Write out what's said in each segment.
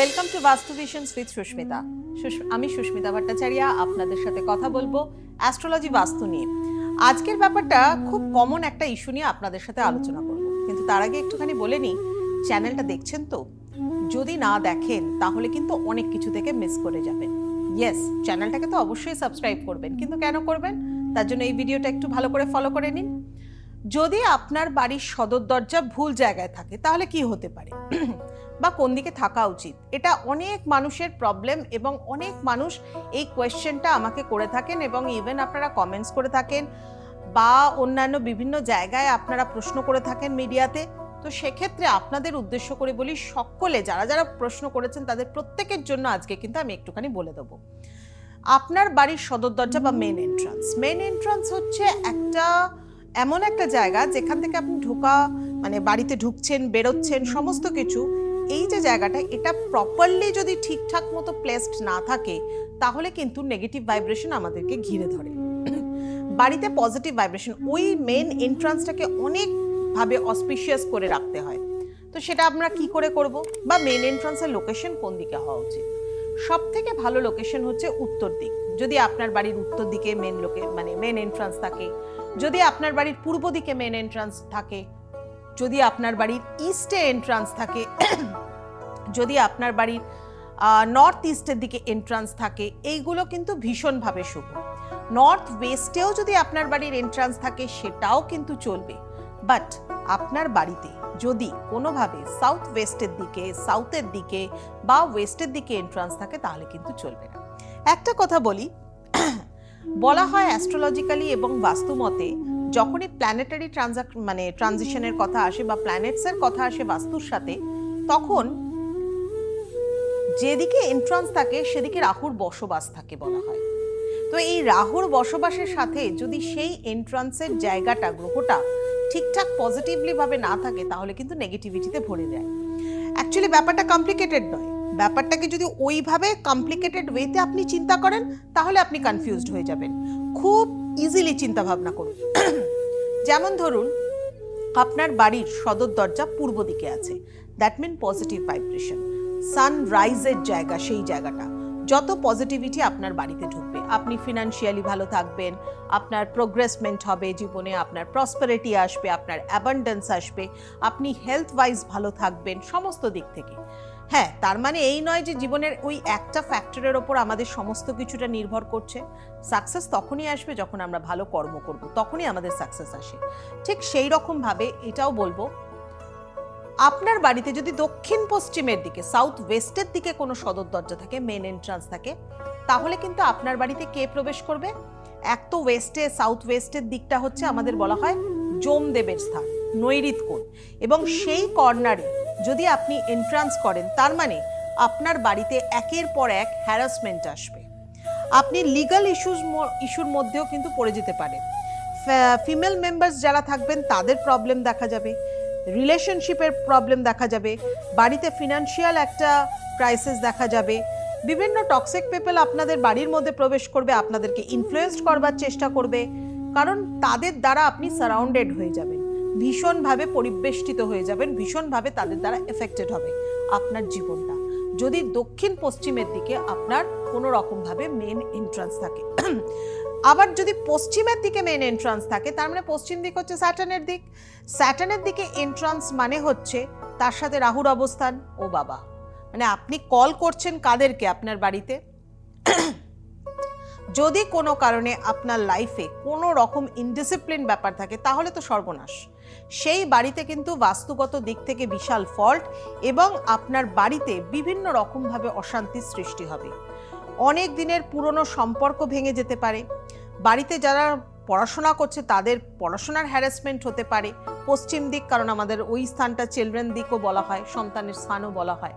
Welcome to বাস্তু visions with Susmita. আমি সুস্মিতা ভট্টাচার্য আপনাদের সাথে কথা বলবো অ্যাস্ট্রোলজি বাস্তু নিয়ে। আজকের ব্যাপারটা খুব কমন একটা ইস্যু নিয়ে আপনাদের সাথে আলোচনা করব, কিন্তু তার আগে একটুখানি বলে নিই, চ্যানেলটা দেখছেন তো? যদি না দেখেন তাহলে কিন্তু অনেক কিছু থেকে মিস করে যাবেন। ইয়েস, চ্যানেলটাকে তো অবশ্যই সাবস্ক্রাইব করবেন, কিন্তু কেন করবেন? তার জন্য এই ভিডিওটা একটু ভালো করে ফলো করে নিন। যদি আপনার বাড়ির সদর দরজা ভুল জায়গায় থাকে তাহলে কি হতে পারে বা কোন দিকে থাকা উচিত, এটা অনেক মানুষের প্রবলেম এবং অনেক মানুষ এই কোয়েশ্চেনটা আমাকে করে থাকেন এবং ইভেন আপনারা কমেন্টস করে থাকেন বা অন্যান্য বিভিন্ন জায়গায় আপনারা প্রশ্ন করে থাকেন মিডিয়াতে। তো সেক্ষেত্রে আপনাদের উদ্দেশ্য করে বলি, সকলে যারা যারা প্রশ্ন করেছেন তাদের প্রত্যেকের জন্য আজকে কিন্তু আমি একটুখানি বলে দেবো। আপনার বাড়ির সদর দরজা বা মেন এন্ট্রান্স হচ্ছে এমন একটা জায়গা যেখান থেকে আপনি বাড়িতে ঢুকছেন, বেরোচ্ছেন, সমস্ত কিছু। এই যে জায়গাটা, এটা প্রপারলি যদি ঠিকঠাক মতো প্লেসড না থাকে তাহলে কিন্তু নেগেটিভ ভাইব্রেশন আমাদেরকে ঘিরে ধরে। বাড়িতে পজিটিভ ভাইব্রেশন, ওই মেন এন্ট্রান্সটাকে অনেকভাবে অসপিশিয়াস করে রাখতে হয়। তো সেটা আমরা কি করে করব? বা মেন এন্ট্রান্সের লোকেশন কোন দিকে হওয়া উচিত? সব থেকে ভালো লোকেশন হচ্ছে উত্তর দিক। যদি আপনার বাড়ির উত্তর দিকে মেন এন্ট্রান্স থাকে, যদি আপনার বাড়ির পূর্ব দিকে মেন এন্ট্রান্স থাকে, যদি আপনার বাড়ির ইস্টে এন্ট্রান্স থাকে, যদি আপনার বাড়ির নর্থ ইস্টের দিকে এন্ট্রান্স থাকে, এইগুলো কিন্তু ভীষণভাবে শুভ। নর্থ ওয়েস্টেও যদি আপনার বাড়ির এন্ট্রান্স থাকে সেটাও কিন্তু চলবে, বাট আপনার বাড়িতে যদি কোনোভাবে সাউথ ওয়েস্টের দিকে, সাউথের দিকে বা ওয়েস্টের দিকে এন্ট্রান্স থাকে তাহলে কিন্তু চলবে না। একটা কথা বলি, বলা হয় অ্যাস্ট্রোলজিক্যালি এবং বাস্তুমতে যখনই প্ল্যানেটারি ট্রানজিশনের কথা আসে বা প্ল্যানেটসের কথা আসে বাস্তুর সাথে, তখন যেদিকে এন্ট্রান্স থাকে সেদিকে রাহুর বসবাস থাকে বলা হয়। তো এই রাহুর বসবাসের সাথে যদি সেই এন্ট্রান্সের জায়গাটা, গ্রহটা ঠিকঠাক পজিটিভলি ভাবে না থাকে তাহলে কিন্তু নেগেটিভিটিতে ভরে যায়। অ্যাকচুয়ালি ব্যাপারটা কমপ্লিকেটেড নয়। ব্যাপারটাকে যদি ওইভাবে কমপ্লিকেটেড ওয়েতে আপনি চিন্তা করেন তাহলে আপনি কনফিউজড হয়ে যাবেন। খুব ইজিলি চিন্তা ভাবনা করুন। যেমন ধরুন, আপনার বাড়ির সদর দরজা পূর্ব দিকে আছে, দ্যাট মিন পজিটিভ ভাইব্রেশন, সানরাইজের জায়গা। সেই জায়গাটা যত পজিটিভিটি আপনার বাড়িতে ঢুকবে, আপনি ফিনান্সিয়ালি ভালো থাকবেন, আপনার প্রোগ্রেসমেন্ট হবে জীবনে, আপনার প্রসপারিটি আসবে, আপনার অ্যাবান্ডেন্স আসবে, আপনি হেলথ ওয়াইজ ভালো থাকবেন সমস্ত দিক থেকে। হ্যাঁ, তার মানে এই নয় যে জীবনের ওই একটা ফ্যাক্টরের ওপর আমাদের সমস্ত কিছুটা নির্ভর করছে। সাকসেস তখনই আসবে যখন আমরা ভালো কর্ম করব, তখনই আমাদের সাকসেস আসে। ঠিক সেই রকম ভাবে এটাও বলবো, আপনার বাড়িতে যদি দক্ষিণ পশ্চিমের দিকে, সাউথ ওয়েস্টের দিকে কোনো সদর দরজা থাকে, মেন এন্ট্রান্স থাকে, তাহলে কিন্তু আপনার বাড়িতে কে প্রবেশ করবে? এক তো সাউথ ওয়েস্টের দিকটা হচ্ছে আমাদের বলা হয় যমদেবের স্থান, নৈঋত কোণ, এবং সেই কর্নারে যদি আপনি এন্ট্রান্স করেন তার আপনার বাড়িতে একের পর এক হ্যারাসমেন্ট আসবে। আপনি লিগ্যাল ইস্যুর মধ্যেও কিন্তু পড়ে যেতে পারেন। ফিমেল মেম্বার্স যারা থাকবেন তাদের প্রবলেম দেখা যাবে, রিলেশনশিপের প্রবলেম দেখা যাবে, বাড়িতে ফিনান্সিয়াল একটা ক্রাইসিস দেখা যাবে, বিভিন্ন টক্সিক পিপল আপনাদের বাড়ির মধ্যে প্রবেশ করবে, আপনাদেরকে ইনফ্লুয়েন্স করবার চেষ্টা করবে, কারণ তাদের দ্বারা আপনি সারাউন্ডেড হয়ে যাবেন, ভীষণভাবে পরিবেষ্টিত হয়ে যাবেন, ভীষণভাবে তাদের দ্বারা এফেক্টেড হবে আপনার জীবনটা। যদি দক্ষিণ পশ্চিমের দিকে আপনার কোনো রকমভাবে মেন এন্ট্রান্স থাকে। আবার যদি পশ্চিমের দিকে মেন এন্ট্রান্স থাকে, তার মানে পশ্চিম দিক হচ্ছে স্যাটার্নের দিক। স্যাটার্নের দিকে এন্ট্রান্স মানে হচ্ছে তার সাথে রাহুর অবস্থান। ও বাবা, মানে আপনি কল করছেন কাদেরকে? আপনার বাড়িতে। যদি কোনো কারণে আপনার লাইফে কোনো রকম ইনডিসিপ্লিন ব্যাপার থাকে তাহলে তো সর্বনাশ। সেই বাড়িতে কিন্তু বাস্তুগত দিক থেকে বিশাল ফল্ট এবং আপনার বাড়িতে বিভিন্ন রকমভাবে অশান্তির সৃষ্টি হবে। অনেক দিনের পুরনো সম্পর্ক ভেঙে যেতে পারে। বাড়িতে যারা পড়াশোনা করছে তাদের পড়াশোনার হ্যারাসমেন্ট হতে পারে। পশ্চিম দিক, কারণ আমাদের ওই স্থানটা চিলড্রেন দিকও বলা হয়, সন্তানের স্থানও বলা হয়।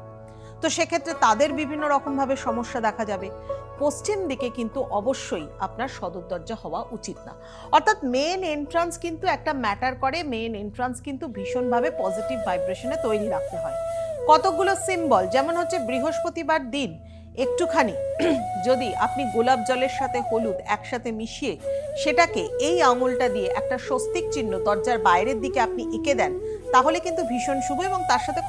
তো সেক্ষেত্রে তাদের বিভিন্ন রকমভাবে সমস্যা দেখা যাবে। পশ্চিম দিকে কিন্তু অবশ্যই আপনার সদর দরজা হওয়া উচিত না। অর্থাৎ মেন এন্ট্রান্স কিন্তু একটা ম্যাটার করে। মেন এন্ট্রান্স কিন্তু ভীষণভাবে পজিটিভ ভাইব্রেশনে তৈরি রাখতে হয়। কতগুলো সিম্বল, যেমন হচ্ছে বৃহস্পতিবার দিন একটুখানি যদি আপনি গোলাপ জলের সাথে হলুদ একসাথে মিশিয়ে সেটাকে এই আঙুলটা দিয়ে একটা স্বস্তিক চিহ্ন দরজার বাইরের দিকে আপনি এঁকে দেন, তাহলে কিন্তু ভীষণ শুভ, এবং তার সাথে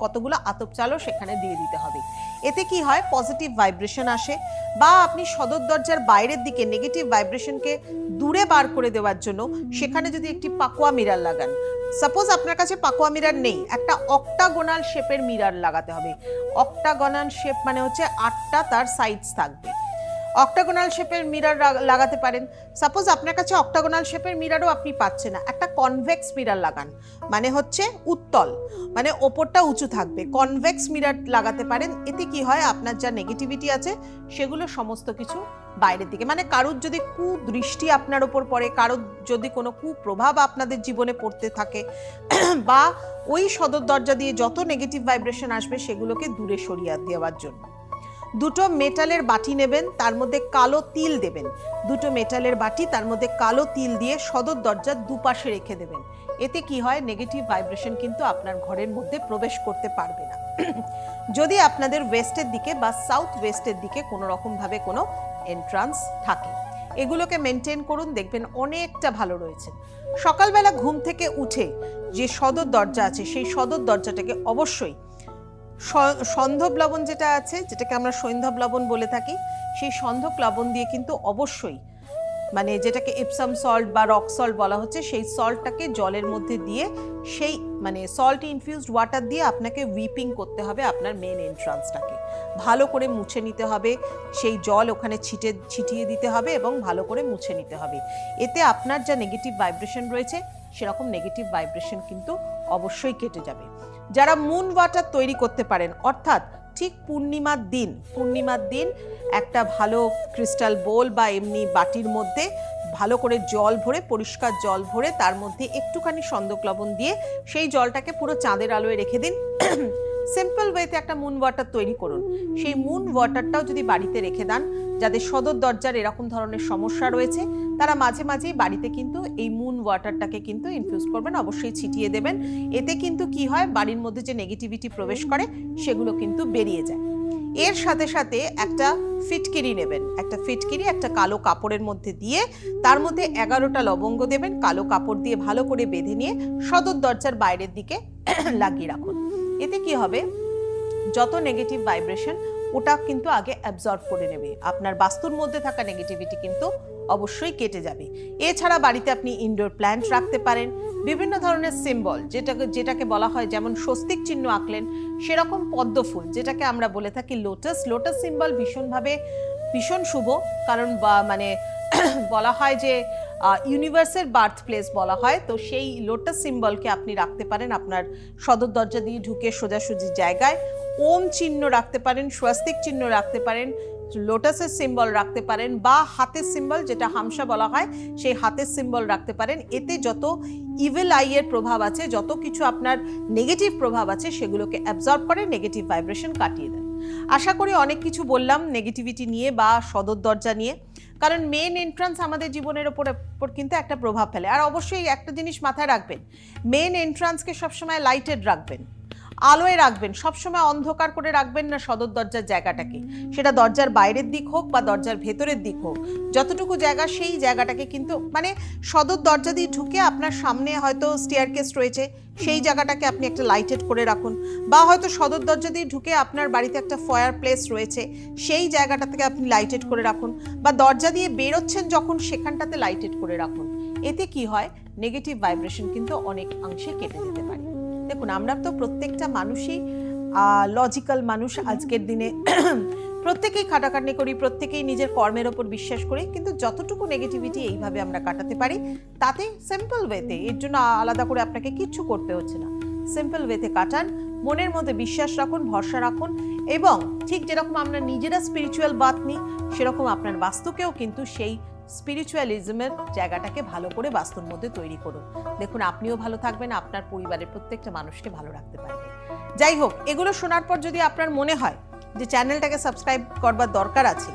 কতগুলো আতপ চালও সেখানে দিয়ে দিতে হবে। এতে কি হয়, পজিটিভ ভাইব্রেশন আসে। বা আপনি সদর দরজার বাইরের দিকে নেগেটিভ ভাইব্রেশনকে দূরে বার করে দেওয়ার জন্য সেখানে যদি একটি পাকুয়া মিরার লাগান, সাপোজ আপনার কাছে পাকুয়া মিরার নেই, একটা অক্টাগোনাল শেপের মিরার লাগাতে হবে। অক্টাগোনাল শেপ মানে হচ্ছে 8টা তার সাইডস থাকবে। অক্টাগোনাল শেপের মিরার লাগাতে পারেন। সাপোজ আপনার কাছে অক্টাগোনাল শেপের মিরারও আপনি পাচ্ছেন না, একটা কনভেক্স মিরার লাগান, মানে হচ্ছে উত্তল, মানে ওপরটা উঁচু থাকবে, কনভেক্স মিরার লাগাতে পারেন। এতে কি হয়, আপনার যা নেগেটিভিটি আছে সেগুলো সমস্ত কিছু বাইরের দিকে, মানে কারুর যদি কুদৃষ্টি আপনার ওপর পড়ে, কারুর যদি কোনো কুপ্রভাব আপনাদের জীবনে পড়তে থাকে, বা ওই সদর দরজা দিয়ে যত নেগেটিভ ভাইব্রেশন আসবে সেগুলোকে দূরে সরিয়ে দেওয়ার জন্য দুটো মেটালের বাটি নেবেন, তার মধ্যে কালো তিল দেবেন। দুটো মেটালের বাটি, তার মধ্যে কালো তিল দিয়ে সদর দরজার দুপাশে রেখে দেবেন। এতে কি হয়, নেগেটিভ ভাইব্রেশন কিন্তু আপনার ঘরের মধ্যে প্রবেশ করতে পারবে না। যদি আপনাদের ওয়েস্টের দিকে বা সাউথ ওয়েস্টের দিকে কোনো রকম ভাবে কোনো এন্ট্রান্স থাকে, এগুলোকে মেনটেন করুন, দেখবেন অনেকটা ভালো রয়েছে। সকালবেলা ঘুম থেকে উঠে যে সদর দরজা আছে সেই সদর দরজাটাকে অবশ্যই সন্ধব লবণ যেটা আছে, যেটাকে আমরা সৈন্ধব লবণ বলে থাকি, সেই সন্ধব লবণ দিয়ে কিন্তু অবশ্যই, মানে যেটাকে এপসাম সল্ট বা রক সল্ট বলা হচ্ছে, সেই সল্টটাকে জলের মধ্যে দিয়ে, সেই মানে সল্ট ইনফিউজড ওয়াটার দিয়ে আপনাকে উইপিং করতে হবে আপনার মেন এন্ট্রান্সটাকে, ভালো করে মুছে নিতে হবে, সেই জল ওখানে ছিটিয়ে দিতে হবে এবং ভালো করে মুছে নিতে হবে। এতে আপনার যা নেগেটিভ ভাইব্রেশন রয়েছে সেরকম নেগেটিভ ভাইব্রেশন কিন্তু অবশ্যই কেটে যাবে। যারা মুন ওয়াটার তৈরি করতে পারেন, অর্থাৎ ঠিক পূর্ণিমার দিন একটা ভালো ক্রিস্টাল বোল বা এমনি বাটির মধ্যে ভালো করে জল ভরে, পরিষ্কার জল ভরে, তার মধ্যে একটুখানি সন্দক লবণ দিয়ে সেই জলটাকে পুরো চাঁদের আলোয় রেখে দিন। সিম্পল ওয়েতে একটা মুন ওয়াটার তৈরি করুন। সেই মুন ওয়াটারটাও যদি বাড়িতে রেখে দেন, যাদের সদর দরজার এরকম ধরনের সমস্যা রয়েছে, তারা মাঝে মাঝেই বাড়িতে কিন্তু এই মুন ওয়াটারটাকে কিন্তু ইনফিউজ করবেন, অবশ্যই ছিটিয়ে দেবেন। এতে কিন্তু কি হয়, বাড়ির মধ্যে যে নেগেটিভিটি প্রবেশ করে সেগুলো কিন্তু বেরিয়ে যায়। এর সাথে সাথে একটা ফিটকিরি নেবেন, একটা ফিটকিরি একটা কালো কাপড়ের মধ্যে দিয়ে, তার মধ্যে 11টা লবঙ্গ দেবেন, কালো কাপড় দিয়ে ভালো করে বেঁধে নিয়ে সদর দরজার বাইরের দিকে লাগিয়ে রাখুন। এতে কি হবে, যত নেগেটিভ ভাইব্রেশন ওটা কিন্তু আগে অ্যাবজর্ব করে নেবে, আপনার বাস্তুর মধ্যে থাকা নেগেটিভিটি কিন্তু অবশ্যই কেটে যাবে। এছাড়া বাড়িতে আপনি ইনডোর প্ল্যান্ট রাখতে পারেন, বিভিন্ন ধরনের সিম্বল, যেটাকে বলা হয়, যেমন স্বস্তিক চিহ্ন আঁকলেন, সেরকম পদ্ম ফুল, যেটাকে আমরা বলে থাকি লোটাস সিম্বল, ভীষণ শুভ। কারণ মানে বলা হয় যে ইউনিভার্সের বার্থ প্লেস বলা হয়, তো সেই লোটাস সিম্বলকে আপনি রাখতে পারেন আপনার সদর দরজা দিয়ে ঢুকে সোজাসুজি জায়গায়। ওম চিহ্ন রাখতে পারেন, স্বস্তিক চিহ্ন রাখতে পারেন, লোটাসের সিম্বল রাখতে পারেন, বা হাতের সিম্বল যেটা হামসা বলা হয় সেই হাতের সিম্বল রাখতে পারেন। এতে যত ইভিল আইয়ের প্রভাব আছে, যত কিছু আপনার নেগেটিভ প্রভাব আছে, সেগুলোকে অ্যাবজর্ব করে নেগেটিভ ভাইব্রেশন কাটিয়ে দেয়। আশা করি অনেক কিছু বললাম নেগেটিভিটি নিয়ে বা সদর দরজা নিয়ে, কারণ মেন এন্ট্রান্স আমাদের জীবনের ওপর কিন্তু একটা প্রভাব ফেলে। আর অবশ্যই একটা জিনিস মাথায় রাখবেন, মেন এন্ট্রান্সকে সবসময় লাইটেড রাখবেন, আলোয় রাখবেন, সবসময় অন্ধকার করে রাখবেন না সদর দরজার জায়গাটাকে, সেটা দরজার বাইরের দিক হোক বা দরজার ভেতরের দিক হোক, যতটুকু জায়গা সেই জায়গাটাকে কিন্তু, মানে সদর দরজা দিয়ে ঢুকে আপনার সামনে হয়তো স্টেয়ারকেস রয়েছে, সেই জায়গাটাকে আপনি একটা লাইটেড করে রাখুন, বা হয়তো সদর দরজা দিয়ে ঢুকে আপনার বাড়িতে একটা ফায়ার প্লেস রয়েছে, সেই জায়গাটা থেকে আপনি লাইটেড করে রাখুন, বা দরজা দিয়ে বেরোচ্ছেন যখন সেখানটাতে লাইটেড করে রাখুন। এতে কি হয়, নেগেটিভ ভাইব্রেশন কিন্তু অনেক অংশে কেটে যেতে পারে। দেখুন, আমরা তো প্রত্যেকটা মানুষই লজিক্যাল মানুষ, আজকের দিনে প্রত্যেকেই খাটাখাটনি করি, প্রত্যেকেই নিজের কর্মের ওপর বিশ্বাস করি, কিন্তু যতটুকু নেগেটিভিটি এইভাবে আমরা কাটাতে পারি, তাতে সিম্পল ওয়েতে, এর জন্য আলাদা করে আপনাকে কিচ্ছু করতে হচ্ছে না, সিম্পল ওয়েতে কাটান, মনের মধ্যে বিশ্বাস রাখুন, ভরসা রাখুন, এবং ঠিক যেরকম আমরা নিজেরা স্পিরিচুয়াল বাত নিই, সেরকম আপনার বাস্তুকেও কিন্তু সেই স্পিরিচুয়ালিজমের জায়গাটাকে ভালো করে বাস্তুর মধ্যে তৈরি করুন। দেখুন, আপনিও ভালো থাকবেন, আপনার পরিবারের প্রত্যেকটা মানুষকে ভালো রাখতে পারবেন। যাই হোক, এগুলো শোনার পর যদি আপনার মনে হয় যে চ্যানেলটাকে সাবস্ক্রাইব করবার দরকার আছে,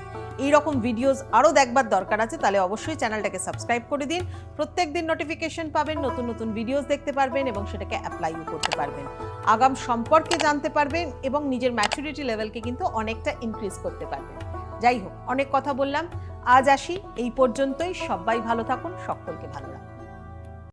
এইরকম ভিডিওস আরও দেখবার দরকার আছে, তাহলে অবশ্যই চ্যানেলটাকে সাবস্ক্রাইব করে দিন। প্রত্যেক দিন নোটিফিকেশন পাবেন, নতুন নতুন ভিডিওস দেখতে পারবেন এবং সেটাকে অ্যাপ্লাইও করতে পারবেন, আগাম সম্পর্কে জানতে পারবেন এবং নিজের ম্যাচুরিটি লেভেলকে কিন্তু অনেকটা ইনক্রিজ করতে পারবেন। যাই হোক, অনেক কথা বললাম, আজ আসি এই পর্যন্তই। সবাই ভালো থাকুন, সকলকে ভালো রাখুন।